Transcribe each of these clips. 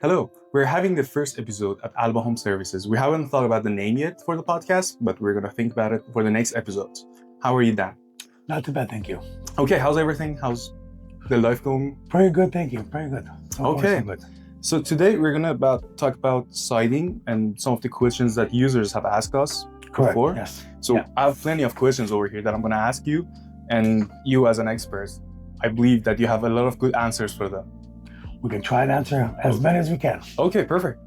Hello, we're having the first episode at Alba Home Services. We haven't thought about the name yet for the podcast, but we're going to think about it for the next episodes. How are you, Dan? Not too bad, thank you. Okay, how's everything? How's the life going? Pretty good, thank you. Pretty good. Okay. So good. So today we're going to talk about siding and some of the questions that users have asked us Correct. before. Yes. So Yeah. I have plenty of questions over here that I'm going to ask you, and you as an expert, I believe that you have a lot of good answers for them. We can try and answer as many as we can. Okay, perfect.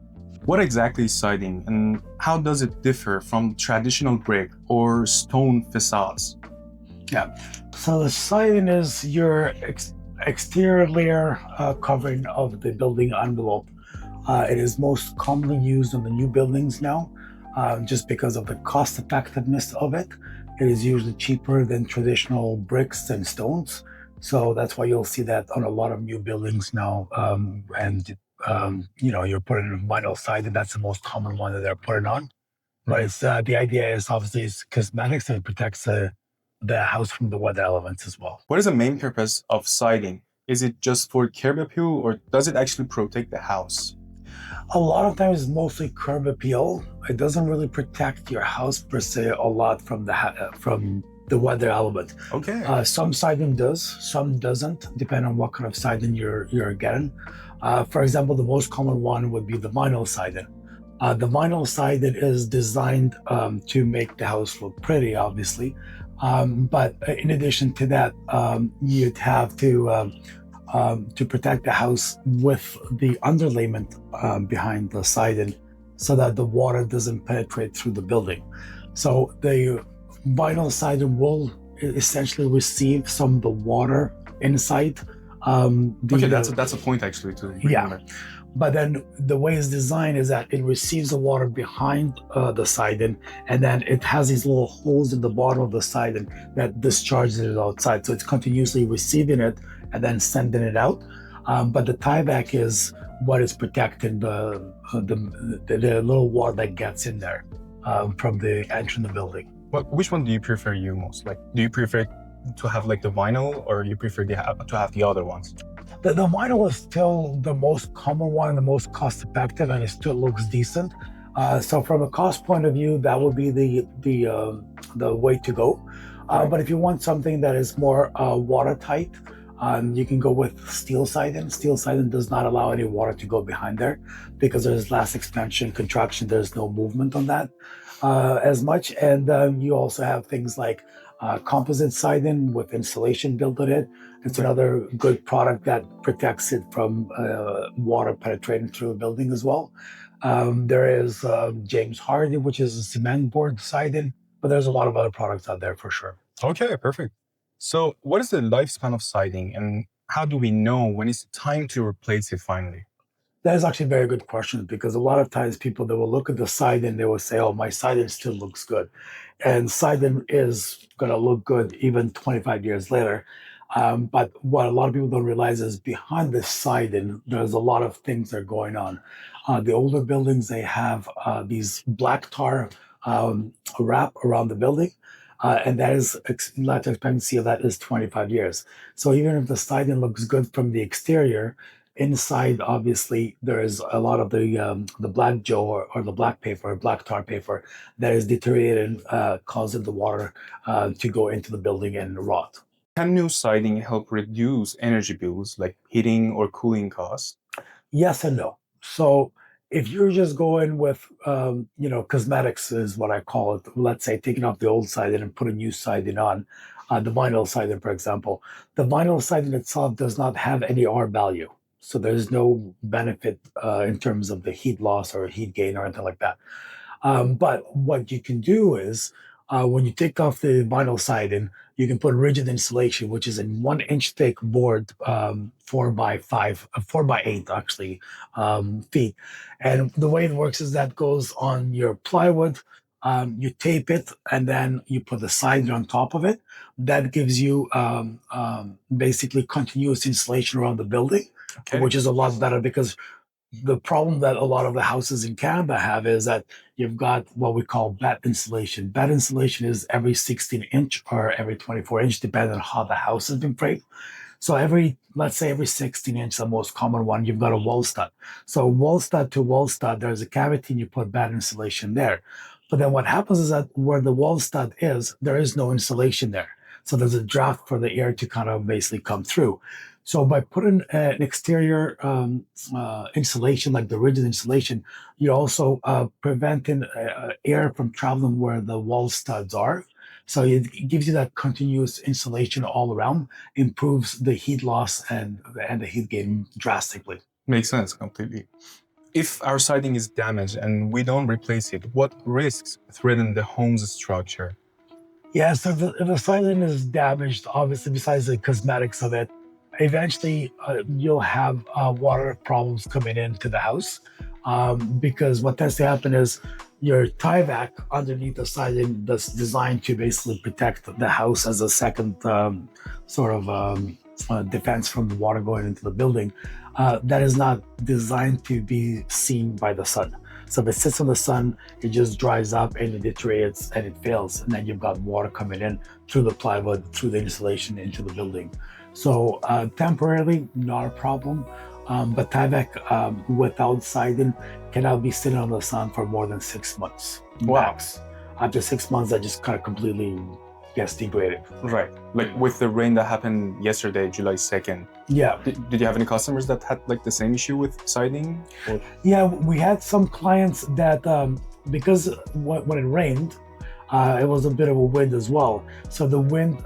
What exactly is siding and how does it differ from traditional brick or stone facades? Yeah. So the siding is your exterior layer covering of the building envelope. It is most commonly used on the new buildings now, just because of the cost effectiveness of it. It is usually cheaper than traditional bricks and stones. So that's why you'll see that on a lot of new buildings now. You're putting a vinyl siding. That's the most common one that they're putting on. But it's the idea is obviously it's cosmetics, and it protects the house from the weather elements as well. What is the main purpose of siding? Is it just for curb appeal or does it actually protect the house? A lot of times it's mostly curb appeal. It doesn't really protect your house per se a lot from the weather element. Okay. Some siding does, some doesn't, depending on what kind of siding you're getting. For example, the most common one would be the vinyl siding. The vinyl siding is designed to make the house look pretty, obviously. But in addition to that, you'd have to protect the house with the underlayment behind the siding so that the water doesn't penetrate through the building. So the vinyl siding will essentially receive some of the water inside. Okay, that's a point actually to remember. Yeah. But then the way it's designed is that it receives the water behind the siding, and then it has these little holes in the bottom of the siding that discharges it outside. So it's continuously receiving it and then sending it out. But the tieback is what is protecting the little water that gets in there from the entry in the building. Which one do you prefer most? Like, do you prefer to have like the vinyl or you prefer to have the other ones? The vinyl is still the most common one and the most cost effective, and it still looks decent. So from a cost point of view, that would be the way to go. Right. But if you want something that is more watertight, you can go with steel siding. Steel siding does not allow any water to go behind there because there's less expansion, contraction. There's no movement on that as much. And you also have things like composite siding with insulation built in it. It's another good product that protects it from water penetrating through the building as well. There is James Hardy, which is a cement board siding, but there's a lot of other products out there for sure. Okay, perfect. So what is the lifespan of siding and how do we know when it's time to replace it finally? That is actually a very good question, because a lot of times people, they will look at the siding, they will say, oh, my siding still looks good. And siding is going to look good even 25 years later. But what a lot of people don't realize is behind the siding, there's a lot of things that are going on. The older buildings, they have these black tar wrap around the building. And that is life expectancy of that is 25 years. So even if the siding looks good from the exterior, inside, obviously, there is a lot of the black joe or the black paper, black tar paper that is deteriorating, causing the water to go into the building and rot. Can new siding help reduce energy bills like heating or cooling costs? Yes and no. So if you're just going with, cosmetics is what I call it. Let's say taking off the old siding and put a new siding on, the vinyl siding, for example. The vinyl siding itself does not have any R value. So there's no benefit in terms of the heat loss or heat gain or anything like that. But what you can do is when you take off the vinyl siding, you can put rigid insulation, which is a 1 inch thick board, 4x8 actually, feet. And the way it works is that goes on your plywood. You tape it and then you put the siding on top of it. That gives you basically continuous insulation around the building, Okay. which is a lot better, because the problem that a lot of the houses in Canada have is that you've got what we call bat insulation. Bat insulation is every 16 inch or every 24 inch, depending on how the house has been framed. So let's say every 16 inch, the most common one, you've got a wall stud. So wall stud to wall stud, there's a cavity and you put bad insulation there. But then what happens is that where the wall stud is, there is no insulation there. So there's a draft for the air to kind of basically come through. So by putting an exterior insulation, like the rigid insulation, you're also preventing air from traveling where the wall studs are. So it gives you that continuous insulation all around, improves the heat loss and the heat gain drastically. Makes sense completely. If our siding is damaged and we don't replace it, what risks threaten the home's structure? Yeah, so if the siding is damaged, obviously, besides the cosmetics of it, eventually you'll have water problems coming into the house because what tends to happen is your tie vac underneath the siding that's designed to basically protect the house as a second defense from the water going into the building. That is not designed to be seen by the sun. So if it sits in the sun, it just dries up and it deteriorates and it fails. And then you've got water coming in through the plywood, through the insulation into the building. So temporarily, not a problem. But Tyvek without siding cannot be sitting on the sun for more than 6 months. Max. After 6 months, that just kind of completely gets degraded. Right. Like with the rain that happened yesterday, July 2nd. Yeah. Did you have any customers that had like the same issue with siding? Or? Yeah, we had some clients that because when it rained, it was a bit of a wind as well. So the wind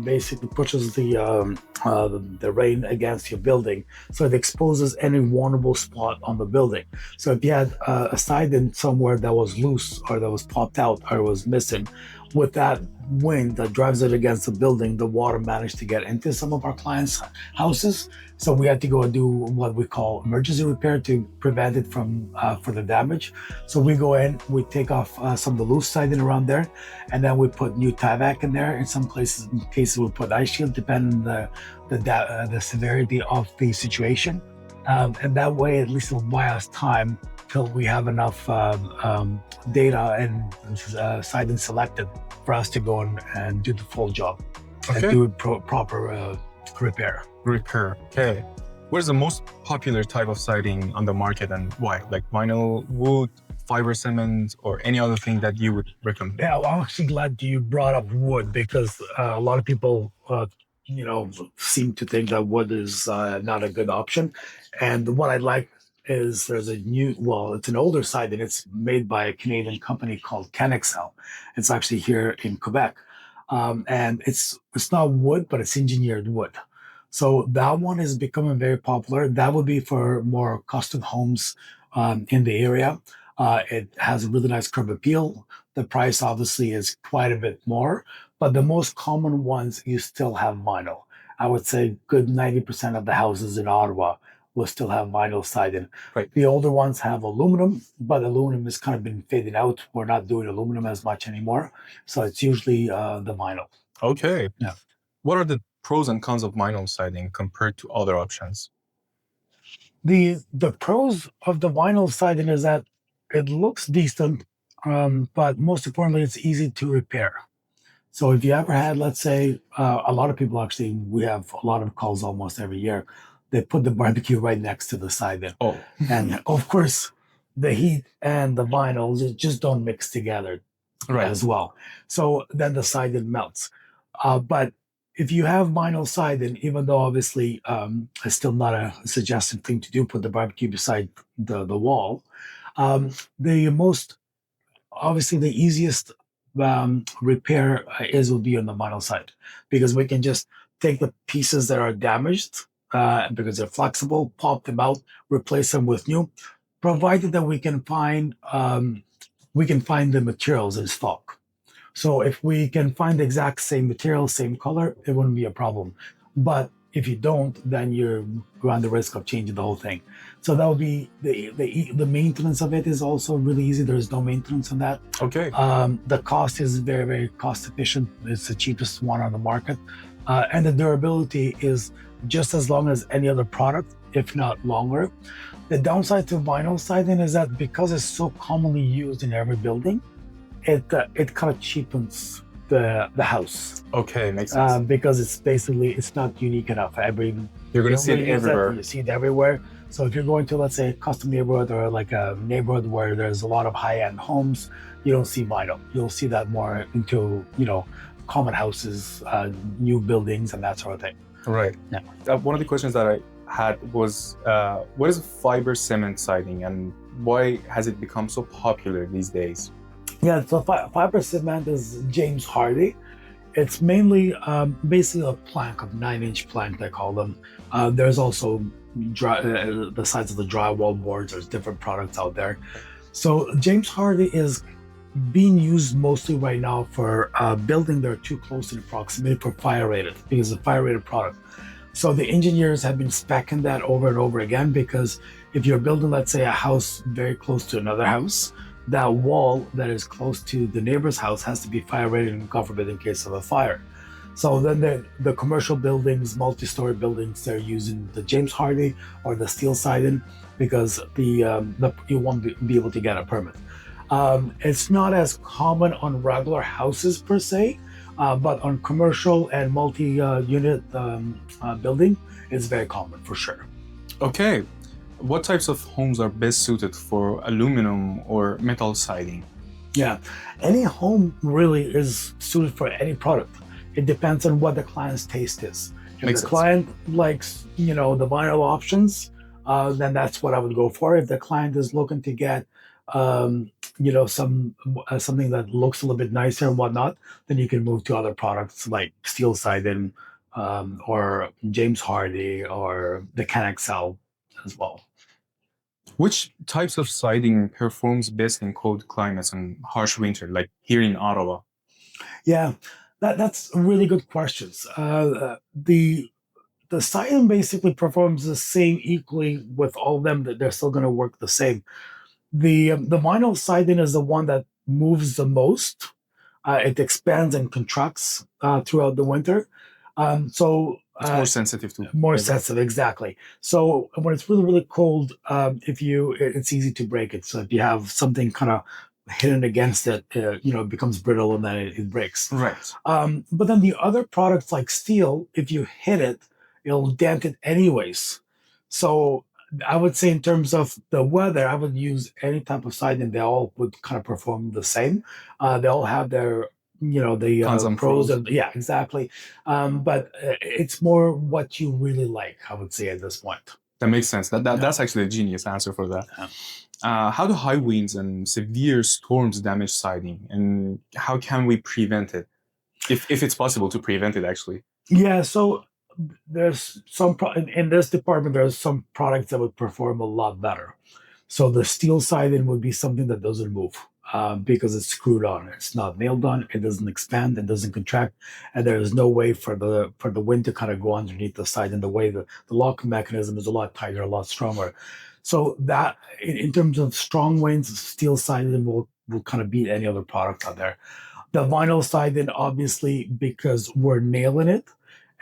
basically pushes the rain against your building. So it exposes any vulnerable spot on the building. So if you had a siding somewhere that was loose or that was popped out or was missing, with that wind that drives it against the building, the water managed to get into some of our clients' houses. So we had to go and do what we call emergency repair to prevent it from further damage. So we go in, we take off some of the loose siding around there, and then we put new Tyvek in there. In some cases, we put ice shield, depending on the severity of the situation. And that way, at least it'll buy us time till we have enough data and siding selected for us to go and do the full job and do proper repair. Okay. What is the most popular type of siding on the market and why? Like vinyl, wood, fiber cement, or any other thing that you would recommend? Yeah, well, I'm actually glad you brought up wood because a lot of people seem to think that wood is not a good option. And what I like is there's it's an older siding. It's made by a Canadian company called Canexel. It's actually here in Quebec. And it's not wood, but it's engineered wood. So that one is becoming very popular. That would be for more custom homes in the area. It has a really nice curb appeal. The price obviously is quite a bit more, but the most common ones you still have vinyl. I would say good 90% of the houses in Ottawa will still have vinyl siding. Right. The older ones have aluminum, but aluminum has kind of been fading out. We're not doing aluminum as much anymore. So it's usually the vinyl. Okay. Yeah. What are the pros and cons of vinyl siding compared to other options? The pros of the vinyl siding is that it looks decent, but most importantly, it's easy to repair. So if you ever had, let's say, a lot of people actually, we have a lot of calls almost every year. They put the barbecue right next to the siding. Oh. And of course, the heat and the vinyl just don't mix together as well. So then the siding melts. But if you have vinyl siding, even though obviously it's still not a suggested thing to do, put the barbecue beside the wall. The easiest repair will be on the vinyl side, because we can just take the pieces that are damaged because they're flexible, pop them out, replace them with new, provided that we can find the materials in stock. So if we can find the exact same material, same color, it wouldn't be a problem. But if you don't, then you run the risk of changing the whole thing. So that would be the maintenance of it is also really easy. There is no maintenance on that. Okay. The cost is very, very cost efficient. It's the cheapest one on the market. And the durability is just as long as any other product, if not longer. The downside to vinyl siding is that because it's so commonly used in every building, it kind of cheapens the house. Okay, makes sense. Because it's not unique enough. You're gonna see it really use that. everywhere. You see it everywhere. So if you're going to, let's say, a custom neighborhood or like a neighborhood where there's a lot of high-end homes, you don't see vinyl. You'll see that more into, common houses, new buildings, and that sort of thing. Right. Yeah. One of the questions that I had was, what is fiber cement siding and why has it become so popular these days? Yeah, so fiber cement is James Hardy. It's mainly basically a plank, of 9-inch plank, they call them. There's also the sides of the drywall boards. There's different products out there. So James Hardy is being used mostly right now for building that are too close in proximity for fire rated, because it's a fire rated product. So the engineers have been speccing that over and over again, because if you're building, let's say, a house very close to another house, that wall that is close to the neighbor's house has to be fire rated and God forbid in case of a fire. So then the commercial buildings, multi-story buildings, they're using the James Hardy or the steel siding because you won't be able to get a permit. It's not as common on regular houses per se, but on commercial and multi-unit building, it's very common for sure. Okay. What types of homes are best suited for aluminum or metal siding? Yeah, any home really is suited for any product. It depends on what the client's taste is. If the client likes, the vinyl options, then that's what I would go for. If the client is looking to get, something that looks a little bit nicer and whatnot, then you can move to other products like steel siding, or James Hardy, or the Can XL as well. Which types of siding performs best in cold climates and harsh winter, like here in Ottawa? Yeah, that's really good questions. The siding basically performs the same equally with all of them. That they're still going to work the same. The vinyl siding is the one that moves the most. It expands and contracts throughout the winter. So it's more sensitive to more sensitive, exactly. So when it's really, really cold, it's easy to break it. So if you have something kind of hidden against it, it becomes brittle and then it breaks. Right. But then the other products like steel, if you hit it, it'll dent it anyways. So I would say in terms of the weather, I would use any type of siding. They all would kind of perform the same. They all have their the pros and yeah, exactly. But it's more what you really like, I would say at this point. That makes sense. That's actually a genius answer for that. Yeah. How do high winds and severe storms damage siding, and how can we prevent it, if it's possible to prevent it actually? Yeah, so there's in this department, there's some products that would perform a lot better. So the steel siding would be something that doesn't move. Because it's screwed on. It's not nailed on. It doesn't expand. It doesn't contract, and there is no way for the wind to kind of go underneath the side. And the way the lock mechanism is a lot tighter, a lot stronger. So that in terms of strong winds, steel siding will kind of beat any other product out there. The vinyl siding, obviously, because we're nailing it,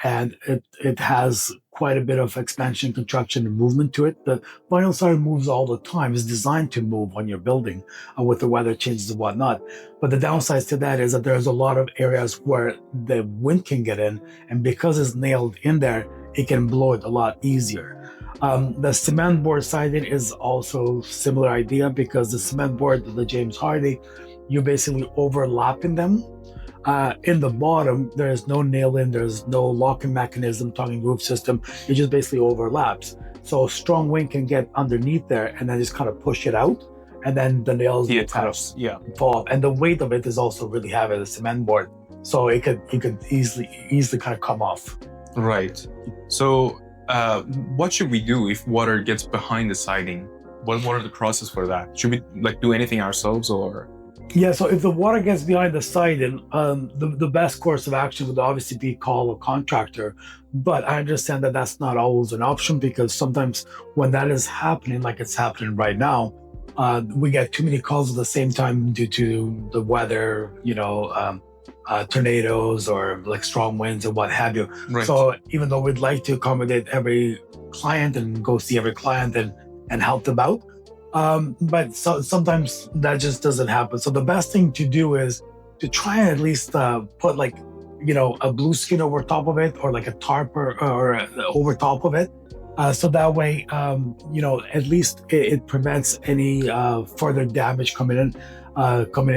and it has quite a bit of expansion, contraction, and movement to it. The vinyl siding moves all the time. It's designed to move when you're building with the weather changes and whatnot. But the downsides to that is that there's a lot of areas where the wind can get in, and because it's nailed in there, it can blow it a lot easier. The cement board siding is also similar idea, because the cement board, the James Hardy, you're basically overlapping them. In the bottom, there is no nail in, there's no locking mechanism, tonguing roof system. It just basically overlaps. So a strong wind can get underneath there and then just kind of push it out, and then the nails kind of fall off. And the weight of it is also really heavy, the cement board. So it could easily kind of come off. Right. So what should we do if water gets behind the siding? What are the process for that? Should we do anything ourselves or? Yeah, so if the water gets behind the siding, the best course of action would obviously be call a contractor. But I understand that that's not always an option, because sometimes when that is happening, like it's happening right now, we get too many calls at the same time due to the weather, tornadoes or like strong winds and what have you. Right. So even though we'd like to accommodate every client and go see every client and help them out, but sometimes that just doesn't happen. So the best thing to do is to try and at least put like, a blue skin over top of it, or like a tarp or over top of it. So that way, at least it prevents any further damage coming in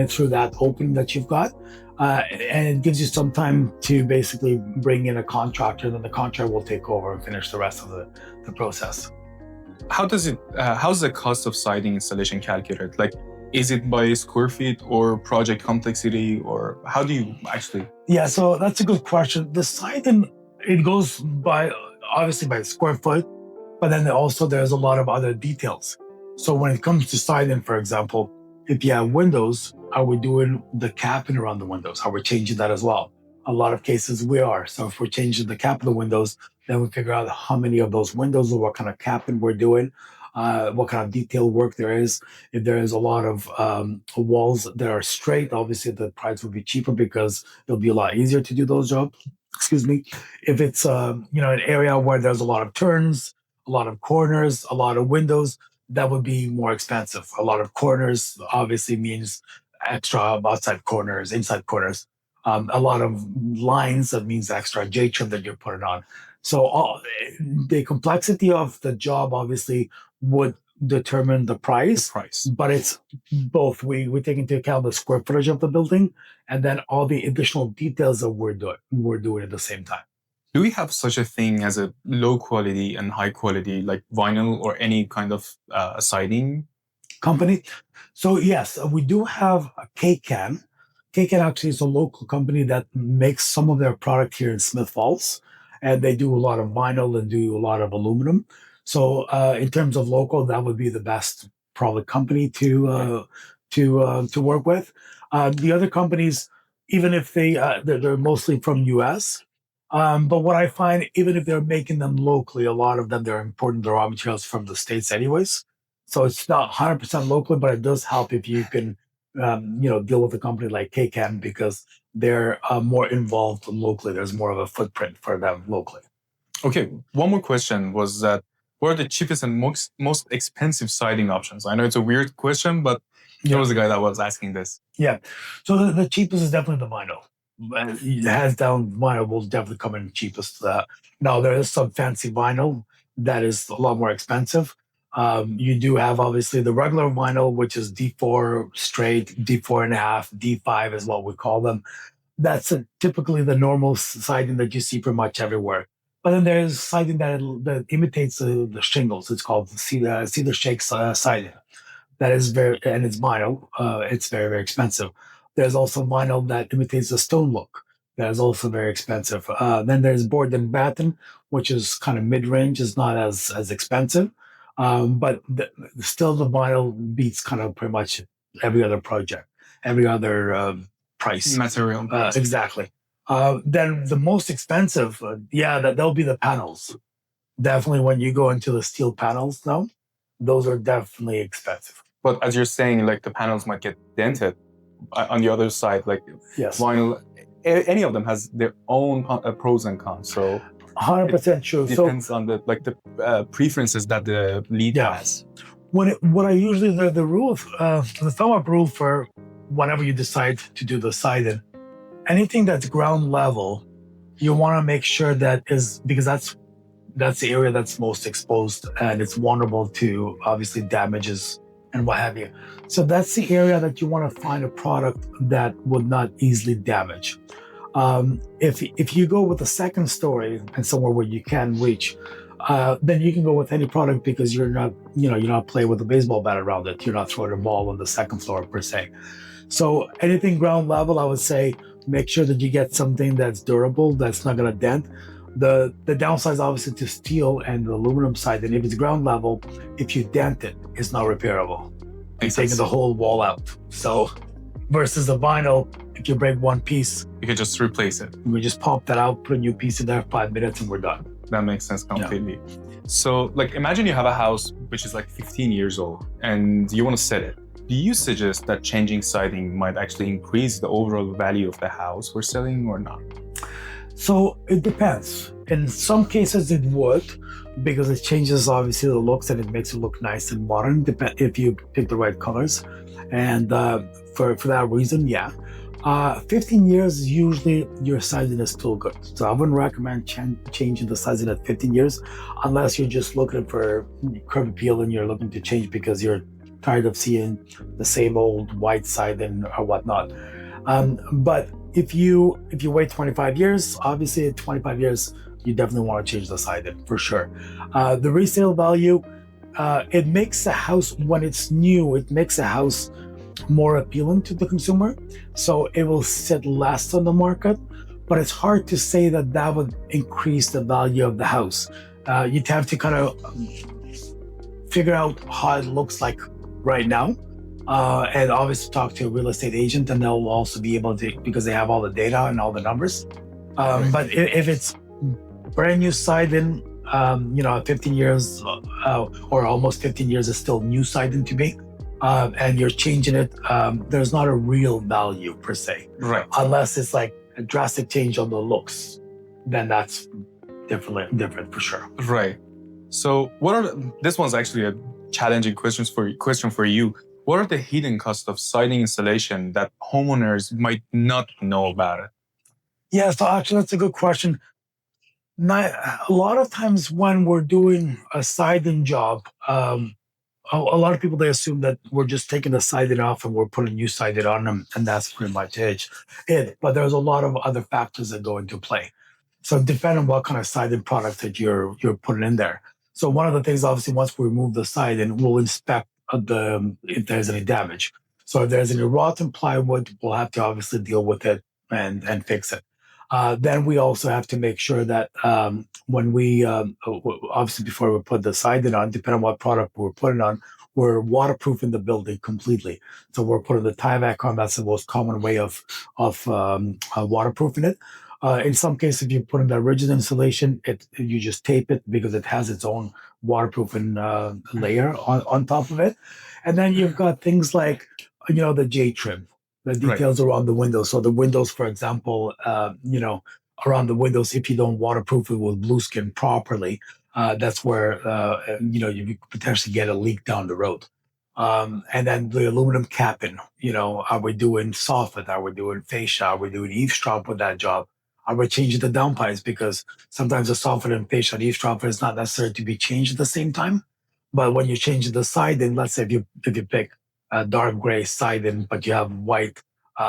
through that opening that you've got. And it gives you some time to basically bring in a contractor, and then the contractor will take over and finish the rest of the process. How's the cost of siding installation calculated? Like, is it by square feet or project complexity, or how do you actually? Yeah, so that's a good question. The siding, it goes obviously by square foot, but then also there's a lot of other details. So when it comes to siding, for example, if you have windows, are we doing the capping around the windows? Are we changing that as well? A lot of cases we are. So if we're changing the cap of the windows, then we figure out how many of those windows or what kind of capping we're doing, what kind of detail work there is. If there is a lot of walls that are straight, obviously the price will be cheaper because it'll be a lot easier to do those jobs. Excuse me. If it's an area where there's a lot of turns, a lot of corners, a lot of windows, that would be more expensive. A lot of corners obviously means extra outside corners, inside corners. A lot of lines, that means extra J-trim that you're putting on. So the complexity of the job obviously would determine the price. But it's both. We take into account the square footage of the building, and then all the additional details that we're doing at the same time. Do we have such a thing as a low quality and high quality, like vinyl or any kind of siding company? So yes, we do have a K-Can. K-Can actually is a local company that makes some of their product here in Smith Falls, and they do a lot of vinyl and do a lot of aluminum. So in terms of local, that would be the best probably company to work with. The other companies, even if they're mostly from US. But what I find, even if they're making them locally, a lot of them, they're importing the raw materials from the States anyways. So it's not 100% local, but it does help if you can, deal with a company like K-Can, because they're more involved locally. There's more of a footprint for them locally. Okay, one more question was that, what are the cheapest and most expensive siding options? I know it's a weird question, but there was a guy that was asking this. Yeah, so the cheapest is definitely the vinyl. Hands down, vinyl will definitely come in cheapest. Now there is some fancy vinyl that is a lot more expensive. You do have obviously the regular vinyl, which is D4 straight, D4.5, D5 is what we call them. That's typically the normal siding that you see pretty much everywhere. But then there's siding that imitates the shingles. It's called cedar shake siding. That is and it's vinyl. It's very, very expensive. There's also vinyl that imitates the stone look. That is also very expensive. Then there's board and batten, which is kind of mid-range. It's not as expensive. But still the vinyl beats kind of pretty much every other project, every other price. Material. Exactly. Then the most expensive, that'll be the panels. Definitely when you go into the steel panels now, those are definitely expensive. But as you're saying, like the panels might get dented. On the other side, like vinyl, any of them has their own pros and cons. So 100% true. Depends on the preferences that the lead has. What I usually the rule of the thumb up rule for whenever you decide to do the siding, anything that's ground level, you want to make sure that is, because that's the area that's most exposed and it's vulnerable to obviously damages and what have you. So that's the area that you want to find a product that would not easily damage. If you go with the second story and somewhere where you can reach, then you can go with any product because you're not playing with a baseball bat around it. You're not throwing a ball on the second floor per se. So anything ground level, I would say, make sure that you get something that's durable, that's not going to dent. The downside is obviously to steel and the aluminum side. And if it's ground level, if you dent it, it's not repairable. You're taking the whole wall out. So versus the vinyl, if you break one piece, you can just replace it. We just pop that out, put a new piece in there, 5 minutes, and we're done. That makes sense completely. Yeah. So like imagine you have a house which is like 15 years old and you want to sell it. Do you suggest that changing siding might actually increase the overall value of the house we're selling or not? So it depends. In some cases it would, because it changes obviously the looks and it makes it look nice and modern if you pick the right colors. And for that reason, yeah. 15 years, usually your siding is still good. So I wouldn't recommend changing the siding at 15 years unless you're just looking for curb appeal and you're looking to change because you're tired of seeing the same old white siding or whatnot. But if you wait 25 years, obviously at 25 years, you definitely want to change the siding for sure. The resale value, it makes a house, when it's new, it makes a house more appealing to the consumer, so it will sit less on the market, but it's hard to say that that would increase the value of the house. You'd have to kind of figure out how it looks like right now, and obviously talk to a real estate agent, and they'll also be able to, because they have all the data and all the numbers. But if it's brand new siding, 15 years or almost 15 years is still new siding to me, and you're changing it, there's not a real value per se. Right. Unless it's like a drastic change on the looks, then that's different for sure. Right. So this one's actually a challenging question for you. What are the hidden costs of siding installation that homeowners might not know about it? Yeah, so actually that's a good question. A lot of times when we're doing a siding job, a lot of people, they assume that we're just taking the siding off and we're putting new siding on them, and that's pretty much it. But there's a lot of other factors that go into play. So depending on what kind of siding product that you're putting in there. So one of the things, obviously, once we remove the siding, we'll inspect if there's any damage. So if there's any rotten plywood, we'll have to obviously deal with it and fix it. Then we also have to make sure that when we, obviously before we put the siding on, depending on what product we're putting on, we're waterproofing the building completely. So we're putting the Tyvek on. That's the most common way of waterproofing it. In some cases, if you put in the rigid insulation, you just tape it because it has its own waterproofing layer on top of it. And then you've got things like, the J trim, the details around the windows. So the windows, for example, around the windows, if you don't waterproof it with blue skin properly, that's where, you could potentially get a leak down the road. And then the aluminum capping, are we doing soffit? Are we doing fascia? Are we doing eavesdrop with that job? Are we changing the downpipes? Because sometimes the soffit and fascia and eavesdrop is not necessary to be changed at the same time. But when you change the siding, let's say if you pick a dark gray siding, but you have white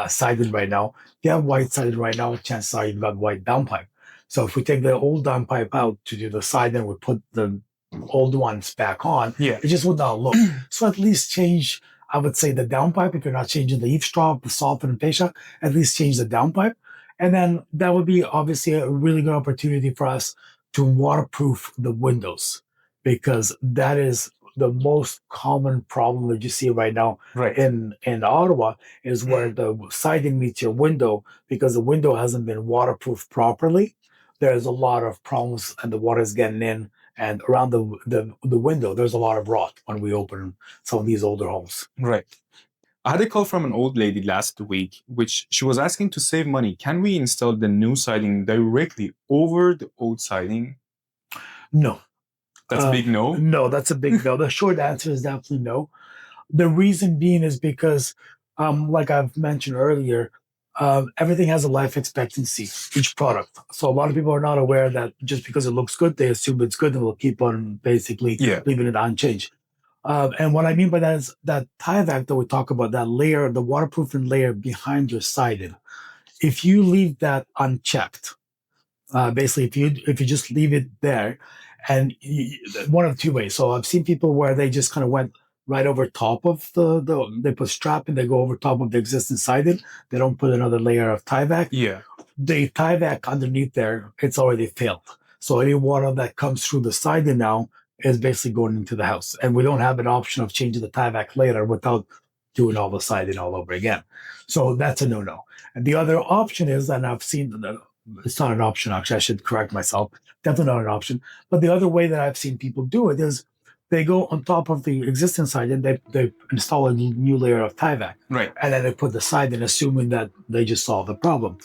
siding right now, if you have white siding right now, chances are you've got white downpipe. So if we take the old downpipe out to do the siding, we put the old ones back on, it just would not look. So at least change, I would say, the downpipe. If you're not changing the eavesdrop, the soffit and fascia, at least change the downpipe. And then that would be obviously a really good opportunity for us to waterproof the windows, because that is the most common problem that you see right now in Ottawa, is where the siding meets your window, because the window hasn't been waterproofed properly. There's a lot of problems, and the water is getting in, and around the window, there's a lot of rot when we open some of these older homes. Right. I had a call from an old lady last week, which she was asking to save money. Can we install the new siding directly over the old siding? No. That's a big no? No, that's a big no. The short answer is definitely no. The reason being is because, like I've mentioned earlier, everything has a life expectancy, each product. So a lot of people are not aware that just because it looks good, they assume it's good and will keep on basically leaving it unchanged. And what I mean by that is that Tyvek that we talk about, that layer, the waterproofing layer behind your siding, if you leave that unchecked, basically if you just leave it there, and one of two ways. So I've seen people where they just kind of went right over top of they put strap and they go over top of the existing siding. They don't put another layer of Tyvek. The Tyvek underneath there, it's already failed. So any water that comes through the siding now is basically going into the house. And we don't have an option of changing the Tyvek later without doing all the siding all over again. So that's a no-no. And the other option is, and I've seen, it's not an option, actually, I should correct myself, definitely not an option. But the other way that I've seen people do it is they go on top of the existing siding, they install a new layer of Tyvek. And then they put the siding, assuming that they just solved the problem.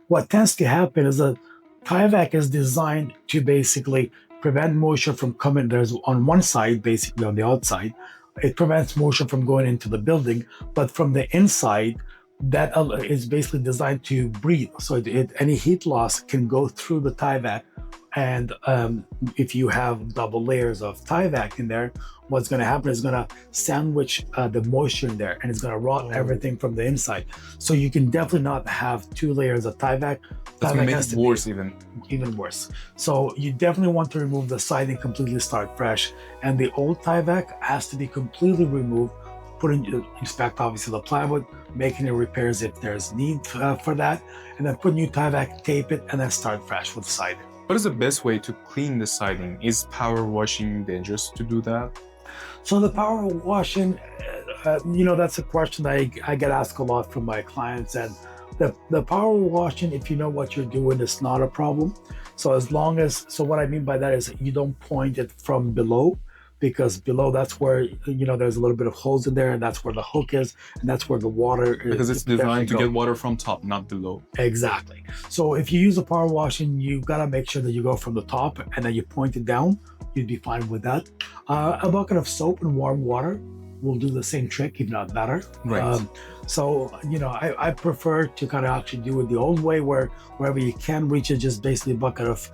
What tends to happen is that Tyvek is designed to basically prevent moisture from coming. There's on one side, basically on the outside, it prevents moisture from going into the building, but from the inside, that is basically designed to breathe. So any heat loss can go through the Tyvek. And if you have double layers of Tyvek in there, what's going to happen is going to sandwich the moisture in there, and it's going to rot everything from the inside. So you can definitely not have 2 layers of Tyvek. That's going to make it worse even worse. So you definitely want to remove the siding completely, start fresh. And the old Tyvek has to be completely removed. Inspect obviously the plywood, make any repairs if there's need for that, and then put new Tyvek, tape it, and then start fresh with siding. What is the best way to clean the siding? Is power washing dangerous to do that? So the power washing, that's a question that I get asked a lot from my clients. And the power washing, if you know what you're doing, is not a problem. So what I mean by that is you don't point it from below, because below, that's where, there's a little bit of holes in there, and that's where the hook is, and that's where the water is. Because it's designed to get water from top, not below. Exactly. So if you use a power washing, you've got to make sure that you go from the top and then you point it down. You'd be fine with that. A bucket of soap and warm water will do the same trick, if not better. Right. I prefer to kind of actually do it the old way, where wherever you can reach it, just basically a bucket of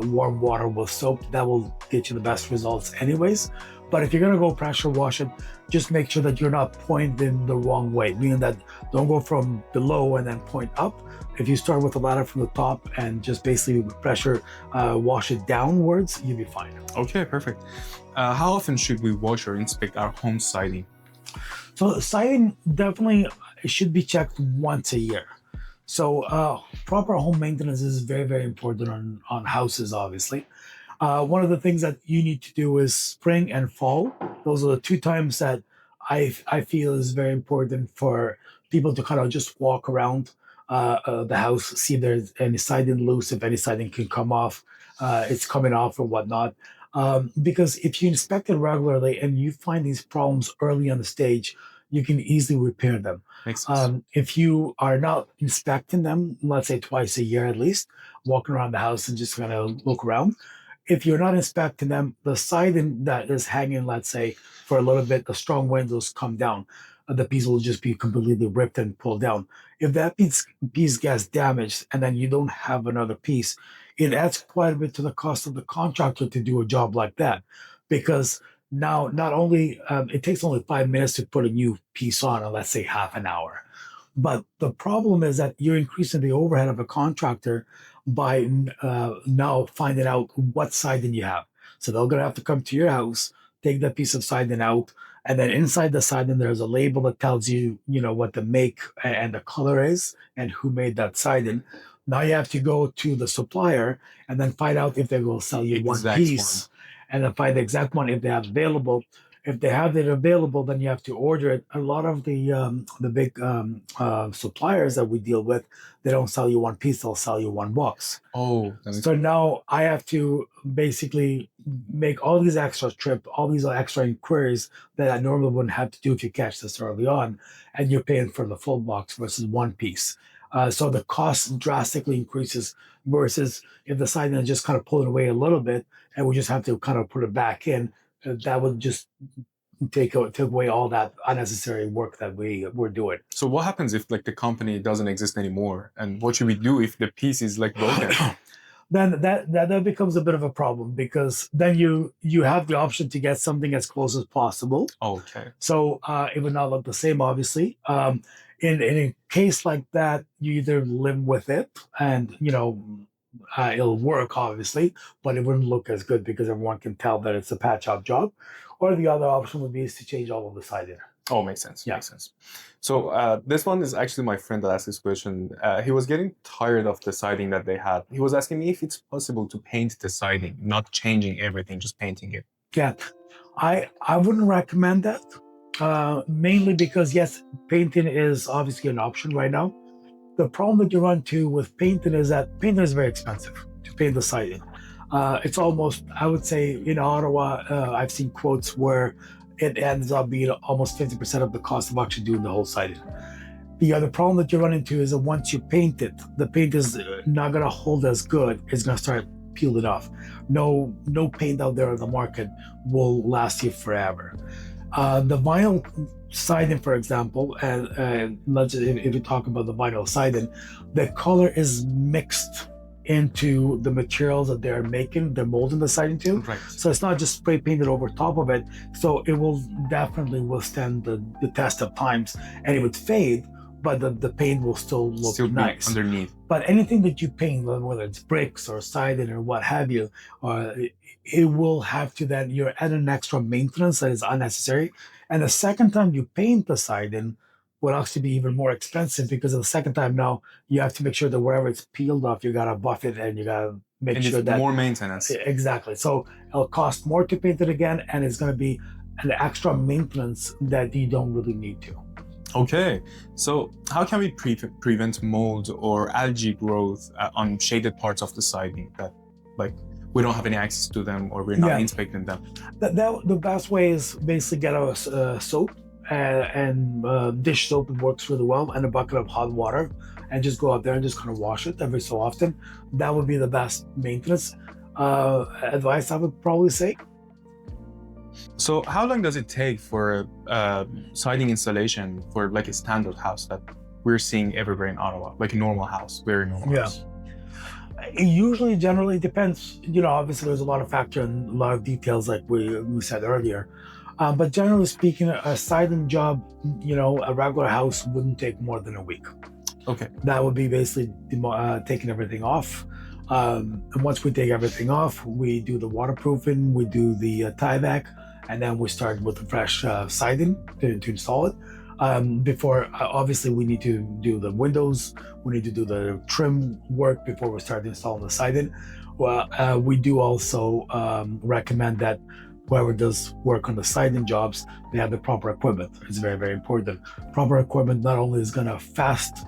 warm water with soap. That will get you the best results anyways. But if you're going to go pressure wash it, just make sure that you're not pointing the wrong way, meaning that don't go from below and then point up. If you start with the ladder from the top and just basically pressure wash it downwards, you'll be fine. Okay, perfect. How often should we wash or inspect our home siding? So siding definitely should be checked once a year. So proper home maintenance is very, very important on houses, obviously. One of the things that you need to do is spring and fall. Those are the 2 times that I feel is very important for people to kind of just walk around the house, see if there's any siding loose, if any siding can come off, it's coming off or whatnot. Because if you inspect it regularly and you find these problems early on the stage, you can easily repair them. Makes sense. If you are not inspecting them, let's say twice a year at least, walking around the house and just kind of look around, if you're not inspecting them, the siding that is hanging, let's say, for a little bit, the strong windows come down, the piece will just be completely ripped and pulled down. If that piece gets damaged and then you don't have another piece, it adds quite a bit to the cost of the contractor to do a job like that. Because now, not only, it takes only 5 minutes to put a new piece on, or let's say half an hour. But the problem is that you're increasing the overhead of a contractor by now finding out what siding you have. So they're going to have to come to your house, take that piece of siding out, and then inside the siding, there's a label that tells you, what the make and the color is and who made that siding. Now you have to go to the supplier and then find out if they will sell you one piece, and then find the exact one if they have available. If they have it available, then you have to order it. A lot of the big suppliers that we deal with, they don't sell you one piece; they'll sell you one box. Oh, so now I have to basically make all these extra trips, all these extra inquiries that I normally wouldn't have to do if you catch this early on, and you're paying for the full box versus one piece. So the cost drastically increases versus if the siding is just kind of pulling away a little bit, and we just have to kind of put it back in. That would just take away all that unnecessary work that we're doing. So what happens if the company doesn't exist anymore, and what should we do if the piece is broken? Then that becomes a bit of a problem, because then you have the option to get something as close as possible. Okay. So it would not look the same, obviously. In a case like that, you either live with it and it'll work, obviously, but it wouldn't look as good because everyone can tell that it's a patch-up job. Or the other option would be to change all of the siding. Oh, makes sense. Yeah. Makes sense. So this one is actually my friend that asked this question. He was getting tired of the siding that they had. He was asking me if it's possible to paint the siding, not changing everything, just painting it. Yeah, I wouldn't recommend that, mainly because, yes, painting is obviously an option right now. The problem that you run into with painting is that painting is very expensive to paint the siding. It's almost, I would say, in Ottawa, I've seen quotes where it ends up being almost 50% of the cost of actually doing the whole siding. The other problem that you run into is that once you paint it, the paint is not going to hold as good. It's going to start peeling off. No paint out there on the market will last you forever. The vinyl siding, for example, and let's if we talk about the vinyl siding, the color is mixed into the materials that they're making, they're molding the siding to. Right. So it's not just spray painted over top of it. So it will definitely withstand the test of times, and it would fade, but the paint will still look Still be nice underneath. But anything that you paint, whether it's bricks or siding or what have you, it will have to then you're adding an extra maintenance that is unnecessary. And the second time you paint the siding will actually be even more expensive because the second time now you have to make sure that wherever it's peeled off, you gotta buff it and you gotta make And sure it's that more maintenance. exactly. So it'll cost more to paint it again, and it's gonna be an extra maintenance that you don't really need to. Okay, so how can we prevent mold or algae growth on shaded parts of the siding that, like, we don't have any access to them or we're not inspecting them? The best way is basically get a soap and dish soap. It works really well, and a bucket of hot water, and just go out there and just kind of wash it every so often. That would be the best maintenance advice I would probably say. So how long does it take for siding installation for like a standard house that we're seeing everywhere in Ottawa, like a normal house, very normal house? It usually generally depends. Obviously there's a lot of factor and a lot of details like we said earlier. But generally speaking, a siding job, a regular house wouldn't take more than a week. Okay. That would be basically taking everything off. And once we take everything off, we do the waterproofing, we do the tie-back, and then we start with the fresh siding to install it. Before, obviously, we need to do the windows, we need to do the trim work before we start installing the siding. Well, we do also recommend that whoever does work on the siding jobs, they have the proper equipment. It's very, very important. Proper equipment not only is going to fast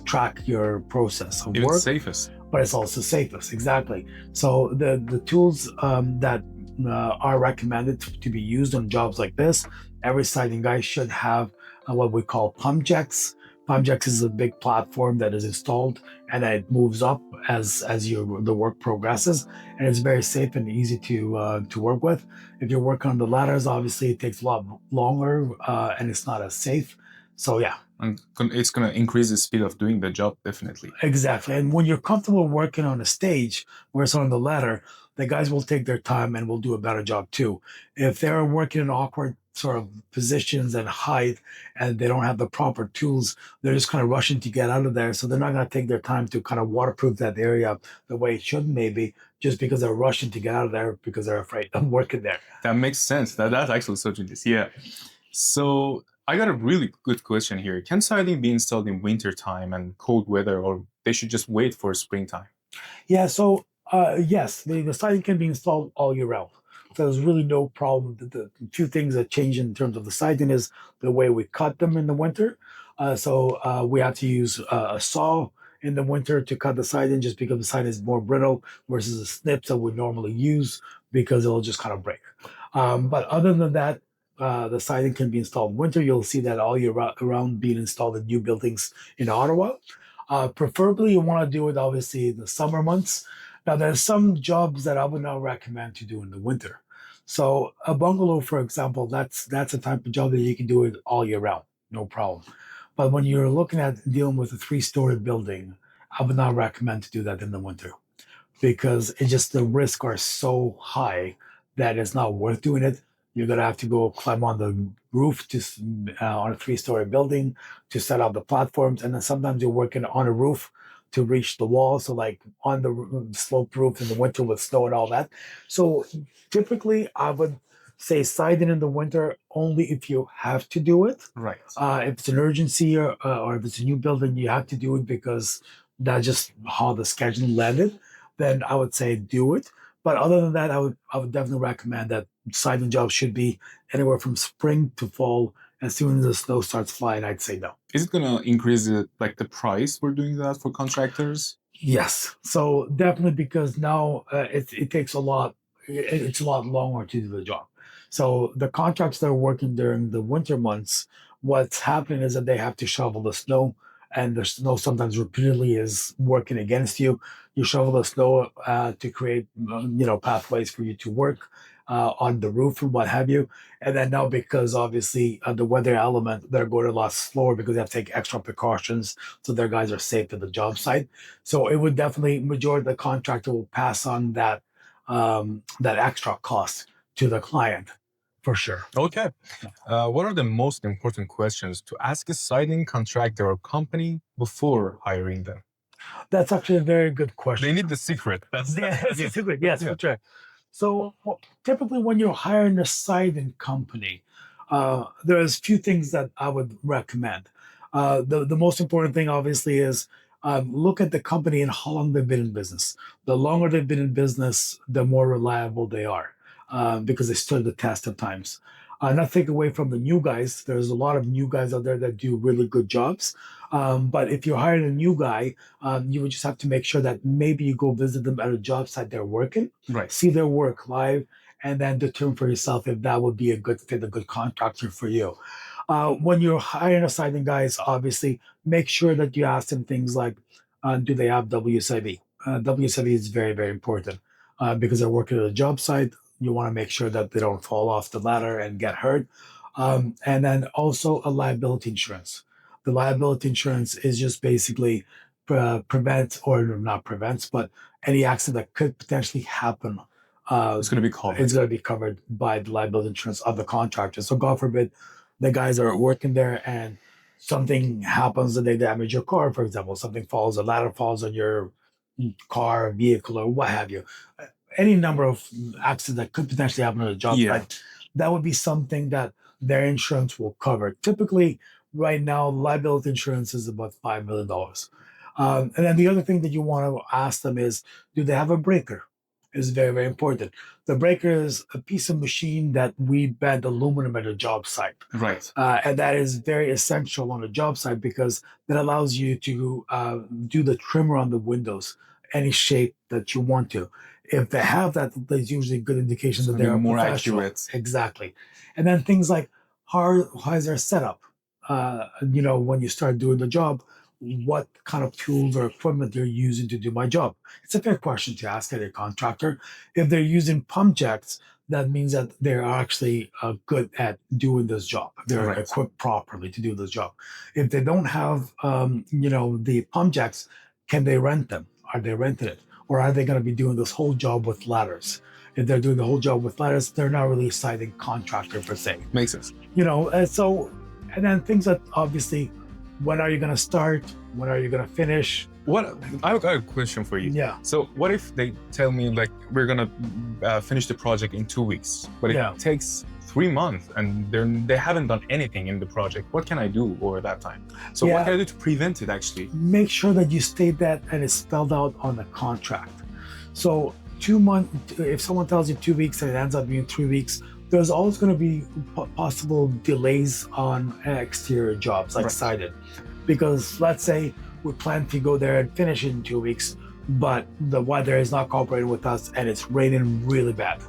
track your process of work, safest, but it's also safest. Exactly. So the tools that are recommended to be used on jobs like this, every siding guy should have what we call pump jacks. Pump jacks is a big platform that is installed and it moves up as the work progresses, and it's very safe and easy to work with. If you're working on the ladders, obviously it takes a lot longer and it's not as safe. So yeah. And it's going to increase the speed of doing the job, definitely. Exactly. And when you're comfortable working on a stage where it's on the ladder, the guys will take their time and will do a better job too. If they're working in awkward sort of positions and height and they don't have the proper tools, they're just kind of rushing to get out of there. So they're not going to take their time to kind of waterproof that area the way it should maybe, just because they're rushing to get out of there because they're afraid of working there. That makes sense. That's actually so genius. Yeah. So I got a really good question here. Can siding be installed in winter time and cold weather, or they should just wait for springtime? Yeah, so yes, the siding can be installed all year round. So there's really no problem. The few things that change in terms of the siding is the way we cut them in the winter. So we have to use a saw in the winter to cut the siding just because the siding is more brittle versus the snips that we normally use because it'll just kind of break. But other than that, the siding can be installed in winter. You'll see that all year round being installed in new buildings in Ottawa. Preferably, you want to do it obviously in the summer months. Now, there's some jobs that I would not recommend to do in the winter. So, a bungalow, for example, that's a type of job that you can do it all year round, no problem. But when you're looking at dealing with a 3-story building, I would not recommend to do that in the winter because it just the risks are so high that it's not worth doing it. You're gonna have to go climb on the roof to on a 3-story building to set up the platforms, and then sometimes you're working on a roof to reach the wall. So like on the sloped roof in the winter with snow and all that. So typically, I would say siding in the winter only if you have to do it. Right. If it's an urgency or if it's a new building, you have to do it because that's just how the schedule landed. Then I would say do it. But other than that, I would definitely recommend that siding jobs should be anywhere from spring to fall. As soon as the snow starts flying, I'd say no. Is it going to increase the price we're doing that for contractors? Yes. So definitely because now it takes a lot. It's a lot longer to do the job. So the contractors that are working during the winter months, what's happening is that they have to shovel the snow, and the snow sometimes repeatedly is working against you. You shovel the snow to create pathways for you to work. on the roof and what have you. And then now, because obviously the weather element, they're going a lot slower because they have to take extra precautions so their guys are safe at the job site. So it would definitely, majority of the contractor will pass on that extra cost to the client for sure. Okay. What are the most important questions to ask a siding contractor or company before hiring them? That's actually a very good question. They need the secret. Yes, it's a good, yes, for sure. So typically, when you're hiring a siding company, there's a few things that I would recommend. The most important thing, obviously, is look at the company and how long they've been in business. The longer they've been in business, the more reliable they are because they stood the test of times. Not take away from the new guys. There's a lot of new guys out there that do really good jobs. But if you're hiring a new guy, you would just have to make sure that maybe you go visit them at a job site they're working, Right. see their work live, and then determine for yourself if that would be a good fit, a good contractor for you. When you're hiring a siding guys, obviously make sure that you ask them things like, do they have WSIB? WSIB is very, very important because they're working at a job site. You want to make sure that they don't fall off the ladder and get hurt. And then also a liability insurance. The liability insurance is just basically prevent, or not prevents, but any accident that could potentially happen. It's going to be covered. It's going to be covered by the liability insurance of the contractor. So God forbid the guys are working there and something happens and they damage your car, for example, something falls, a ladder falls on your car, vehicle, or what have you. Any number of accidents that could potentially happen on a job site, that would be something that their insurance will cover. Typically, right now, liability insurance is about $5 million. And then the other thing that you want to ask them is, do they have a breaker? Is very, very important. The breaker is a piece of machine that we bend aluminum at a job site. Right. And that is very essential on a job site because that allows you to do the trimmer on the windows, any shape that you want to. If they have that, there's usually a good indication that they're more professional. accurate. Exactly. And then things like how is their setup? When you start doing the job, what kind of tools or equipment they're using to do my job? It's a fair question to ask at a contractor. If they're using pump jacks, that means that they're actually good at doing this job. They're equipped properly to do this job. If they don't have, the pump jacks, can they rent them? Are they renting it? Or are they going to be doing this whole job with ladders? If they're doing the whole job with ladders, they're not really a siding contractor per se. Makes sense. And then things that obviously, when are you going to start? When are you going to finish? I've got a question for you. Yeah. So what if they tell me like we're going to finish the project in 2 weeks, but it takes 3 months and they haven't done anything in the project? What can I do over that time? So what can I do to prevent it actually? Make sure that you state that and it's spelled out on the contract. So 2 months, if someone tells you 2 weeks and it ends up being 3 weeks, there's always going to be possible delays on exterior jobs like sided. Because let's say we plan to go there and finish it in 2 weeks, but the weather is not cooperating with us and it's raining really bad.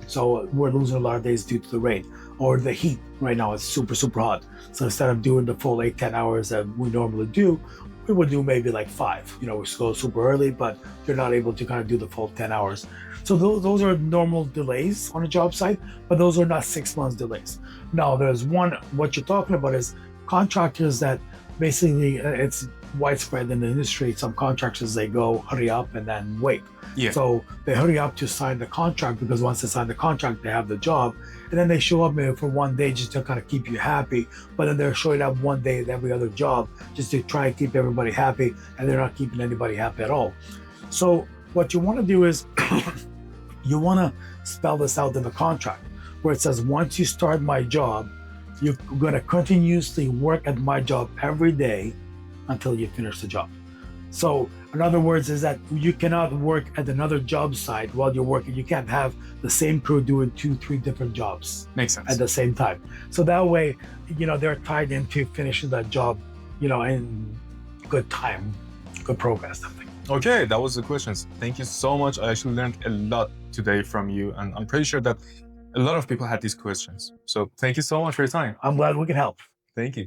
So we're losing a lot of days due to the rain or the heat. Right now it's super, super hot. So instead of doing the full 8-10 hours that we normally do, we would do maybe like 5. We go super early, but you're not able to kind of do the full 10 hours. So those are normal delays on a job site, but those are not 6 months delays. Now there's what you're talking about is contractors that basically it's widespread in the industry. Some contractors, they go hurry up and then wait. So they hurry up to sign the contract because once they sign the contract, they have the job. And then they show up maybe for 1 day just to kind of keep you happy. But then they're showing up 1 day at every other job just to try and keep everybody happy. And they're not keeping anybody happy at all. So what you want to do is you want to spell this out in the contract where it says, once you start my job, you're going to continuously work at my job every day until you finish the job. So in other words is that you cannot work at another job site while you're working. You can't have the same crew doing 2-3 different jobs. Makes sense. At the same time. So that way, they're tied into finishing that job, in good time, good progress, I think. Okay, that was the questions. Thank you so much. I actually learned a lot today from you, and I'm pretty sure that a lot of people had these questions. So thank you so much for your time. I'm glad we could help. Thank you.